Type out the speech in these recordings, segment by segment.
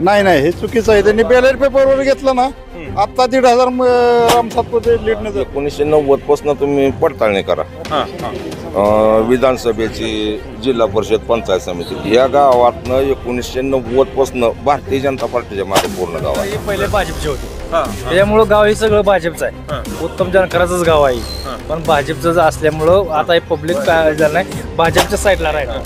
नाही नाही हे चुकीचं आहे. त्यांनी बॅलेट पेपरवर घेतलं ना आता 1,500 राम सातपुते लीडनं 1990 पासून तुम्ही पडताळणी करा. विधानसभेची, जिल्हा परिषद, पंचायत समिती या गावातनं 1990 पासून भारतीय जनता पार्टीच्या मागे पूर्ण गाव आहे. पहिले भाजपचे होते त्याच्यामुळं गाव हे सगळं भाजपचं आहे. उत्तम जानकरांचंच गाव आहे. पण भाजपचं असल्यामुळं आता हे पब्लिक काय झालं नाही, भाजपच्या साईडला राहिलं.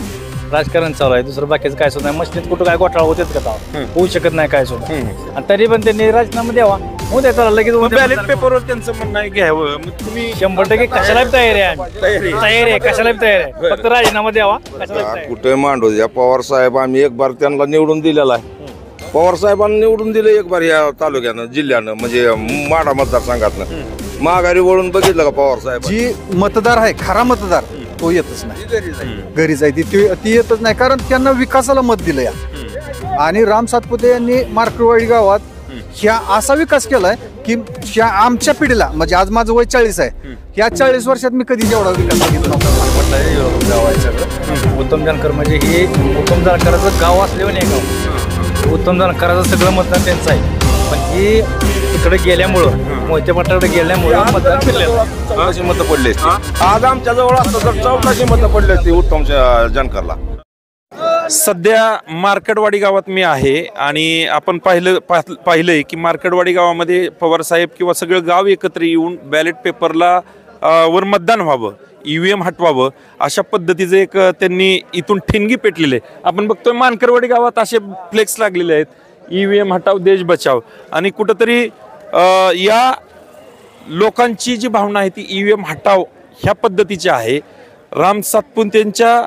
राजकारण चालू आहे, दुसरं बाकीचं काय सुद्धा नाही. मशीनीत कुठं काय घोटाळा होतेच का होऊ शकत नाही काय सुद्धा. आणि तरी पण त्यांनी राजीनामा द्यावा. हो त्याचा लगेच बॅलेट पेपरवर त्यांचं म्हणणं आहे घ्यावं. मग तुम्ही 100% कशाला तयार आहे. तयार आहे, कशाला तयार आहे. फक्त राजीनामा द्यावा. कुठे मांडू द्या. पवार साहेब आम्ही एक बार त्यांना निवडून दिलेला आहे. पवार साहेबांना निवडून दिलं एक बार या तालुक्यानं, जिल्ह्यानं, म्हणजे माढा मतदारसंघातनं. माघारी वळून बघितलं का पवार साहेब? जी मतदार आहे, खरा मतदार तो येतच नाही, घरीच आहे ती येतच नाही. कारण त्यांना विकासाला मत दिलं या. आणि राम सातपुते यांनी मार्करवाडी गावात ह्या असा विकास केलाय की आमच्या पिढीला, म्हणजे आज माझं वय 40 आहे, या 40 वर्षात मी कधी एवढा विकास बघितला नव्हता. उत्तम जानकर म्हणजे हे उत्तम जानकरांचं गाव असल्यावर नाही गाव. उत्तम जानकरांचं सगळं मतदान त्यांचं आहे. पण हे इकडे गेल्यामुळं, मोहिते पाटाकडे गेल्यामुळं मतदान फिरलेलं. 1400 मतं पडली असती. आज आमच्या जवळ असतं तर 1400 मतं पडली असती उत्तम जानकरला. सध्या मार्केटवाडी गावात मी आहे आणि आपण पाहिलंय की मार्केटवाडी गावामध्ये पवारसाहेब किंवा सगळं गाव एकत्र येऊन बॅलेट पेपरला वर मतदान व्हावं, EVM हटवावं, अशा पद्धतीचं एक त्यांनी इथून ठिणगी पेटलेले. आपण बघतोय मानकरवाडी गावात असे फ्लेक्स लागलेले आहेत, EVM हटाव देश बचाव. आणि कुठंतरी या लोकांची जी भावना आहे ती EVM हटाव ह्या पद्धतीची आहे. राम सातपुतेंच्या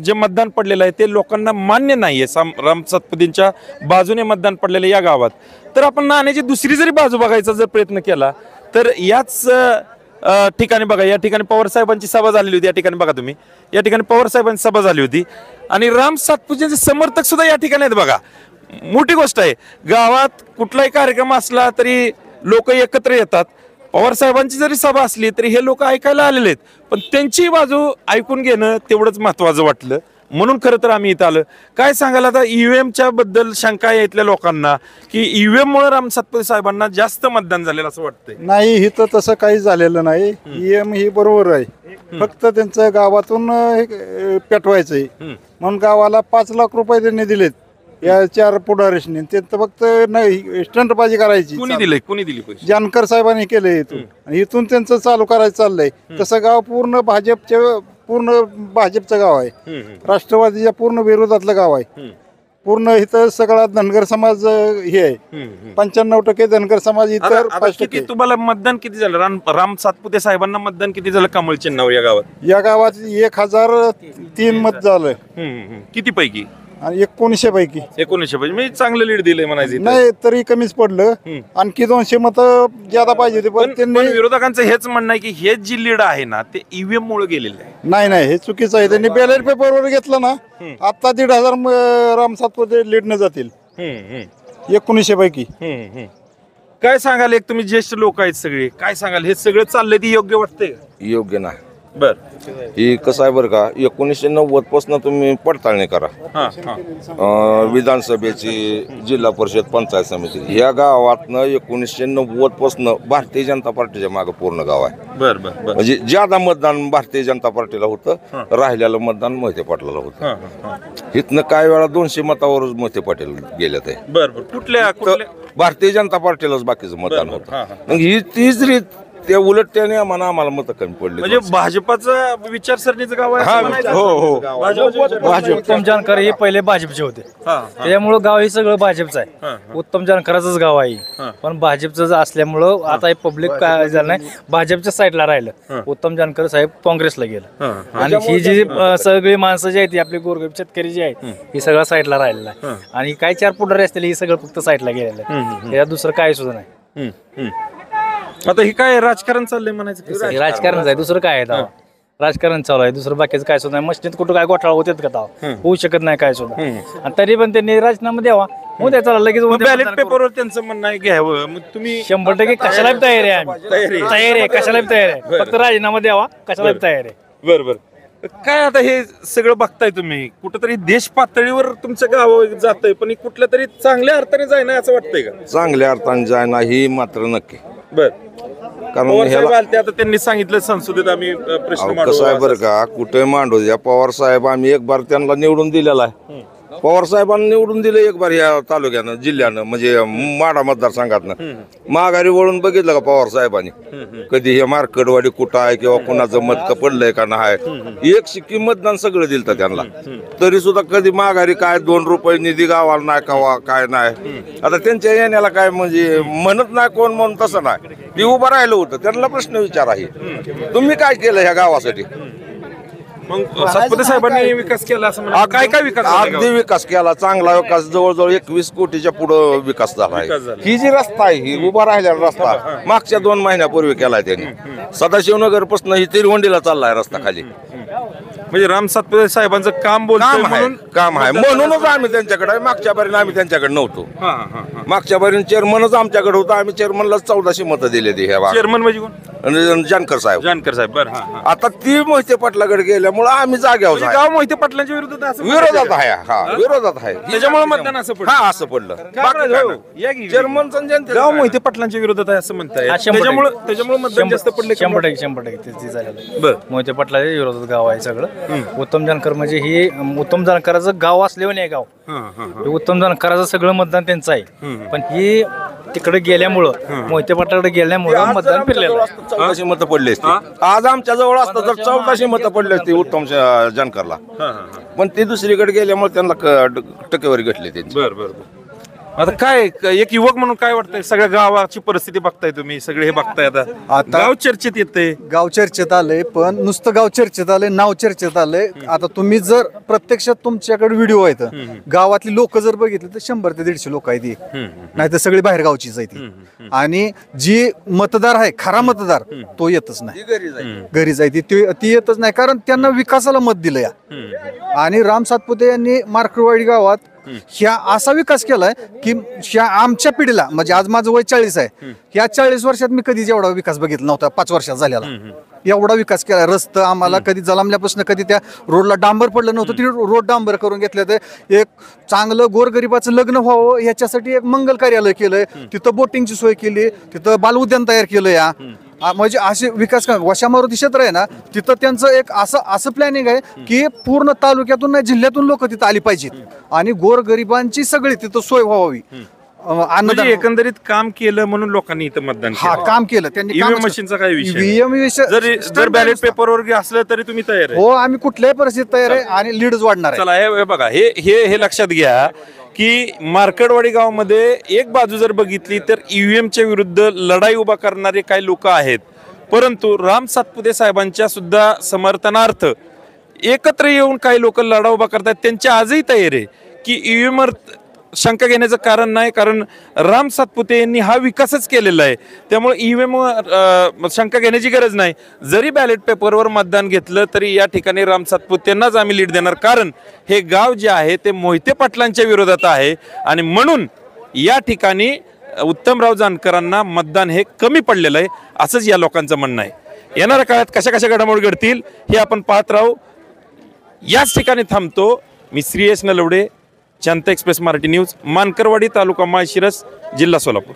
जे मतदान पडलेलं आहे ते लोकांना मान्य नाही आहे. राम सातपुतेंच्या बाजूने मतदान पडलेलं या गावात. तर आपण नाण्याची दुसरी जरी बाजू बघायचा जर प्रयत्न केला तर याच ठिकाणी बघा, या ठिकाणी पवार साहेबांची सभा झालेली होती. या ठिकाणी बघा तुम्ही, या ठिकाणी पवार साहेबांची सभा झाली होती आणि राम सातपुतेंचे समर्थक सुद्धा या ठिकाणी आहेत. बघा, मोठी गोष्ट आहे. गावात कुठलाही कार्यक्रम असला तरी लोक एकत्र येतात. पवार साहेबांची जरी सभा असली तरी हे लोक ऐकायला आलेले आहेत. पण त्यांची बाजू ऐकून घेणं तेवढंच महत्वाचं वाटलं, म्हणून खरं तर आम्ही इथं आलं. काय सांगाल आता EVMच्या बद्दल शंका आहे इथल्या लोकांना की EVM मुळे राम सातपुते साहेबांना जास्त मतदान झालेलं असं वाटतंय? नाही, इथं तसं काही झालेलं नाही. EVM ही बरोबर आहे. फक्त त्यांचं गावातून पेटवायचंय म्हणून गावाला 5 लाख रुपये त्यांनी दिलेत या 4 पुढारीशनी. ते फक्त नाही स्टंटबाजी करायची. कोणी दिली पैसे? जानकर साहेबांनी केलंय इथून, आणि इथून त्यांचं चालू करायचं चाललंय. तसं गाव पूर्ण भाजपचं गाव आहे. राष्ट्रवादीच्या पूर्ण विरोधातलं गाव आहे. पूर्ण इथं सगळा धनगर समाज हे आहे. 95% धनगर समाज इतर. किती तुम्हाला मतदान किती झालं? राम सातपुते साहेबांना मतदान किती झालं कमळ चिन्हावर या गावात? या गावात 1003 मत झालं. किती पैकी? आणि 1900 पैकी 1900 पैकी. मी चांगलं लीड दिलंय म्हणायचं. नाही, तरी कमीच पडलं. आणखी 200 मत ज्यादा पाहिजे होते, पण त्यांनी. विरोधकांचं हेच म्हणणं आहे की हे जी लीड आहे ना ते EVM मुळे गेलेलं आहे. नाही नाही हे चुकीचं आहे. त्यांनी बॅलेट पेपरवर घेतलं ना आता 1,500 राम सातपुते लीडनं जातील 1900 पैकी. काय सांगाल, एक तुम्ही ज्येष्ठ लोक आहेत सगळे, काय सांगाल हे सगळं चाललंय ते योग्य वाटतंय? योग्य नाही. बर, ही कसं आहे बरं का, 1990 पासून तुम्ही पडताळणी करा. विधानसभेची, जिल्हा परिषद, पंचायत समिती या गावातनं 1990 पासून भारतीय जनता पार्टीच्या मागे पूर्ण गाव आहे. बर बर बर. म्हणजे ज्यादा मतदान भारतीय जनता पार्टीला होतं, राहिलेलं मतदान मोहिते पाटलाला होतं. इथनं काय वेळा 200 मतावरच मोहिते पाटील गेल्यात आहे. बर बर. कुठल्या भारतीय जनता पार्टीलाच बाकीचं मतदान होतं. मग ही तीच रीत, ते उलट त्याने आम्हाला मतं कमी पडली. म्हणजे भाजपाचं विचारसरणीचं गाव आहे. हो. उत्तम जानकर हे पहिले भाजपचे होते त्याच्यामुळं गाव हे सगळं भाजपचं आहे. उत्तम जानकरांचंच गाव आहे. पण भाजपचं असल्यामुळं आता हे पब्लिक काय झालं नाही, भाजपच्या साईडला राहिलं. उत्तम जानकर साहेब काँग्रेसला गेलं. आणि ही जी सगळी माणसं जी आहेत, आपले गोरगरीब शेतकरी जे आहेत, ही सगळं साईडला राहिलेलं आहे. आणि काही 4 पुढारी असतील ही सगळं फक्त साईडला गेलेलं आहे. त्याच्यात दुसरं काय सुद्धा नाही. आता हे काय राजकारण चाललंय म्हणायचं? राजकारणच आहे, दुसरं काय आहे? राजकारण चालू आहे, दुसरं बाकीचं काय सुद्धा नाही. मशीनीत कुठं काय घोटाळा होतेच का होऊ शकत नाही काय सुद्धा. आणि तरी पण त्यांनी राजीनामा द्यावा. हो त्याचा लगेच बॅलेट पेपरवर त्यांचं म्हणणं आहे घ्यावं. मग तुम्ही 100% कशाला तयार आहे. तयार आहे, कशाला तयार आहे. फक्त राजीनामा द्यावा, कशाला तयार आहे. बरोबर. काय आता हे सगळं बघताय तुम्ही कुठंतरी देश पातळीवर तुमचं गाव जातंय पण कुठल्या तरी चांगल्या अर्थाने जाय ना असं वाटतंय का? चांगल्या अर्थाने जायना ही मात्र नक्की. बर कारण पवार साहेब ह्याला आलते आता त्यांनी सांगितलं संसदेत आम्ही प्रश्न अहो, कसं आहे मांडू बरं का, कुठे मांडू द्या. पवार साहेब आम्ही एक बार त्यांना निवडून दिलेला आहे. पवार साहेबांना निवडून दिलं एक बार या तालुक्यानं जिल्ह्यानं म्हणजे माडा मतदारसंघातनं. माघारी वळून बघितलं का पवार साहेबांनी कधी हे मार्केटवाडी कुठं आहे किंवा कुणाचं मत पडलंय का नाही. एक शिक्की मतदान सगळं दिलं त्यांना, तरी सुद्धा कधी माघारी काय 2 रुपये निधी गावाला नाही का काय नाही. आता त्यांच्या येण्याला काय म्हणजे म्हणत नाही कोण म्हणून तसं नाही. ते उभं राहिलं होतं, त्यांना प्रश्न विचार आहे तुम्ही काय केलं ह्या गावासाठी. मग सातपुते साहेबांनी विकास केला असं म्हणा. काय काय विकास झाला अगदी गावात? विकास केला, चांगला विकास, जवळजवळ 21 कोटीच्या पुढं विकास झाला विकास झाला. आहे. ही जी रस्ता आहे ही उभा राहिलेला रस्ता मागच्या 2 महिन्यापूर्वी केलाय त्यांनी. सदाशिवनगर पासून ही तिरवंडीला चाललाय रस्ता खाली. म्हणजे राम सातपुते साहेबांचं काम बोलतोय म्हणून काम आहे म्हणूनच आम्ही त्यांच्याकडे, मागच्या बारीने आम्ही त्यांच्याकडे नव्हतो. मागच्या बारीने चेअरमनच आमच्याकडे होता, आम्ही चेअरमनला 1400 मतं दिले ते ह्या भागात. चेअरमन म्हणजे कोण? आणि जानकर साहेब. जानकर साहेब. बरं आता ती मोहिते पाटलाकडे गेल्यामुळे आम्ही जाग्यावर आहे. गाव मोहिते पाटलांच्या विरोधात असं विरोधात आहे. हा विरोधात आहे. त्याच्यामुळे मतदान असं पडलं. हा असं पडलं. काय राव? या की. चेअरमनचं जनतेचं गाव काय? मोहिते पाटलांच्या विरोधात आहे असं म्हणताय. हा, 100%. त्याच्यामुळे मतदान जास्त पडले का? 100% ते झालेलं. बर मोहिते पाटलाच्या विरोधात गाव आहे सगळं. उत्तम जानकर म्हणजे हे उत्तम जानकराचं गाव असल्यावर नाही गाव. हे उत्तम जानकराचं सगळं मतदान त्यांचं आहे. पण हे तिकडे गेल्यामुळं मोहिते पाटलाकडे गेल्यामुळं मतदान फिरलेलं आहे. 1400 मतं पडली असती. आज आमच्या जवळ असतं तर 1400 मतं पडली असती उत्तम जानकरला. पण ते दुसरीकडे गेल्यामुळे त्यांना टक्केवारी घटली त्यांची. बर बर बर. आता काय एक युवक म्हणून काय वाटतंय? सगळ्या गावाची परिस्थिती बघताय तुम्ही, सगळे हे बघताय आता गाव चर्चेत येते. गाव चर्चेत आलंय, पण नुसतं गाव चर्चेत आलंय, नाव चर्चेत आलंय. आता तुम्ही जर प्रत्यक्षात तुमच्याकडे व्हिडिओ आहेत, गावातली लोक जर बघितले तर 100 ते 150 लोक आहेत. नाही तर सगळी बाहेर गावचीच आहे ती. आणि जी मतदार आहे खरा मतदार तो येतच नाही, घरी जायती ती येतच नाही. कारण त्यांना विकासाला मत दिलं या. आणि राम सातपुते यांनी मार्केटवाडी गावात ह्या असा विकास केलाय की ह्या आमच्या पिढीला, म्हणजे आज माझं वय 40 आहे, ह्या 40 वर्षात मी कधीच एवढा विकास बघितला नव्हता. 5 वर्षात झालेला एवढा विकास केला. रस्ता आम्हाला कधी जलामल्यापासून कधी त्या रोडला डांबर पडलं नव्हतं, ती रोड डांबर करून घेतलं. तर एक चांगलं गोरगरिबाचं लग्न व्हावं याच्यासाठी एक मंगल कार्यालय केलंय. तिथं बोटिंगची सोय केली, तिथं बाल उद्यान तयार केलं या. म्हणजे असे विकास वशा मारुती क्षेत्र आहे ना, तिथं त्यांचं एक असं प्लॅनिंग आहे की पूर्ण तालुक्यातून नाही जिल्ह्यातून लोक तिथं आली पाहिजेत आणि गोरगरिबांची सगळी तिथं सोय व्हावी. म्हणजे एकंदरीत काम केलं म्हणून लोकांनी इथं मतदान हा काम केलं त्यांनी. ईव्हीएम मशीनचा काय विषय? ईव्हीएम जर बॅलेट पेपरवर असलं तरी तुम्ही तयार आहे? हो, आम्ही कुठल्याही परिस्थितीत तयार आहे आणि लीडच वाढणार आहे. चला हे बघा, हे लक्षात घ्या की मार्केटवाडी गावामध्ये एक बाजू जर बघितली तर ईव्हीएमच्या विरुद्ध लढाई उभा करणारे काही लोक आहेत, परंतु राम सातपुते साहेबांच्या सुद्धा समर्थनार्थ एकत्र येऊन काही लोक लढा उभा करतात. त्यांची आजही तयारी आहे की ईव्हीएमवर शंका घेण्याचं कारण नाही, कारण राम सातपुते यांनी हा विकासच केलेला आहे. त्यामुळे ईव्हीएम शंका घेण्याची गरज नाही. जरी बॅलेट पेपरवर मतदान घेतलं तरी या ठिकाणी राम सातपुतेंनाच आम्ही लीड देणार, कारण हे गाव जे आहे ते मोहिते पाटलांच्या विरोधात आहे आणि म्हणून या ठिकाणी उत्तमराव जानकरांना मतदान हे कमी पडलेलं आहे, असंच या लोकांचं म्हणणं आहे. येणाऱ्या काळात कशा कशा घडामोडी घडतील हे आपण पाहत राहू. याच ठिकाणी थांबतो. मी श्रीयश नलवडे, जनता एक्सप्रेस मराठी न्यूज, मानकरवाडी, तालुका माळशिरस, जिल्हा सोलापूर.